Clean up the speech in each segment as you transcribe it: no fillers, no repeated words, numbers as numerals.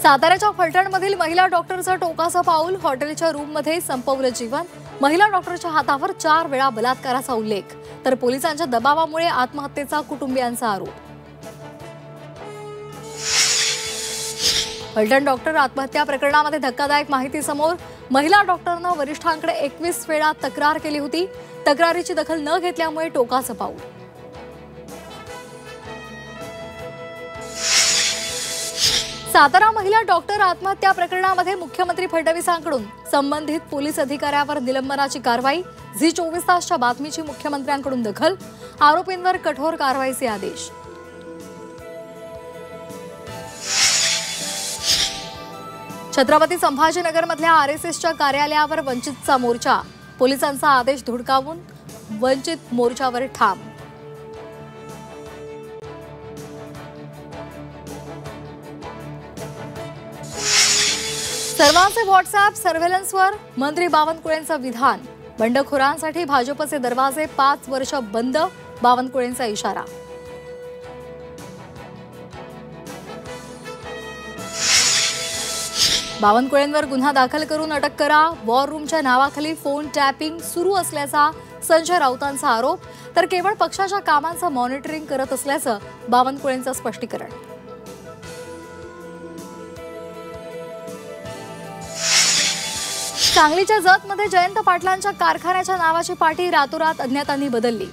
साताऱ्याच्या फलटणमधील महिला डॉक्टरचं टोकाचं पाऊल, हॉटेलच्या रूममध्ये संपवलं जीवन. महिला डॉक्टरच्या हातावर 4 वेळा बलात्काराचा उल्लेख, तर पोलिसांच्या दबावामुळे आत्महत्येचा कुटुंबियांचा आरोप. फलटण डॉक्टर आत्महत्या प्रकरणामध्ये धक्कादायक माहिती समोर. महिला डॉक्टरनं वरिष्ठांकडे 21 वेळा तक्रार केली होती. तक्रारीची दखल न घेतल्यामुळे टोकाचं पाऊल. सातारा महिला डॉक्टर आत्महत्या प्रकरणामध्ये मुख्यमंत्री फडणवीसांकडून संबंधित पोलीस अधिकाऱ्यावर निलंबनाची कारवाई. झी 24 तासच्या बातमीची मुख्यमंत्र्यांकडून दखल. आरोपींवर कठोर कारवाईचे आदेश. छत्रपती संभाजीनगरमधल्या आरएसएसच्या कार्यालयावर वंचितचा मोर्चा. पोलिसांचा आदेश धुडकावून वंचित मोर्चावर ठाम. सर्वांचे व्हॉट्सअप सर्व्हेलन्सवर. मंत्री बावनकुळेंचं विधान. बंडखोरांसाठी भाजपचे दरवाजे 5 वर्ष बंद. बावनकुळेंचा इशारा. बावनकुळेंवर गुन्हा दाखल करून अटक करा. वॉर रूमच्या नावाखाली फोन टॅपिंग सुरू असल्याचा संजय राऊतांचा आरोप, तर केवळ पक्षाच्या कामांचं मॉनिटरिंग करत असल्याचं बावनकुळेंचं स्पष्टीकरण. सांगलीच्या जतमध्ये जयंत पाटलांच्या कारखान्याच्या नावाची पाटी रातोरात अज्ञातांनी बदलली.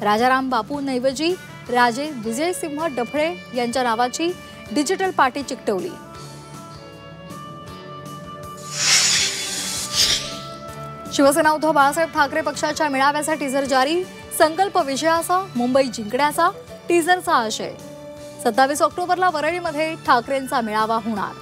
राजाराम बापूंऐवजी राजे विजयसिंह डफळे यांच्या नावाची डिजिटल पाटी चिकटवली. शिवसेना उद्धव बाळासाहेब ठाकरे पक्षाच्या मेळाव्याचा टीझर जारी. संकल्प विजयाचा, मुंबई जिंकण्याचा टीझरचा आशय. 27 ऑक्टोबरला वरळीमध्ये ठाकरेंचा मेळावा होणार.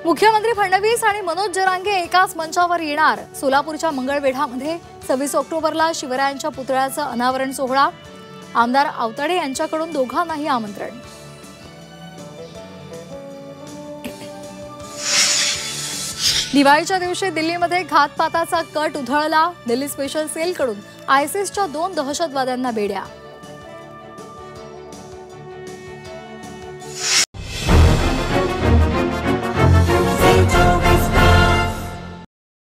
मुख्यमंत्री फडणवीस आणि मनोज जरांगे एकाच मंचावर येणार. सोलापूरच्या मंगळवेढामध्ये 26 ऑक्टोबरला शिवरायांच्या पुतळ्याचं अनावरण सोहळा. आमदार आवताडे यांच्याकडून दोघांनाही आमंत्रण. दिवाळीच्या दिवशी दिल्लीमध्ये घातपाताचा कट उधळला. दिल्ली स्पेशल सेलकडून आयसिसच्या 2 दहशतवाद्यांना बेड्या.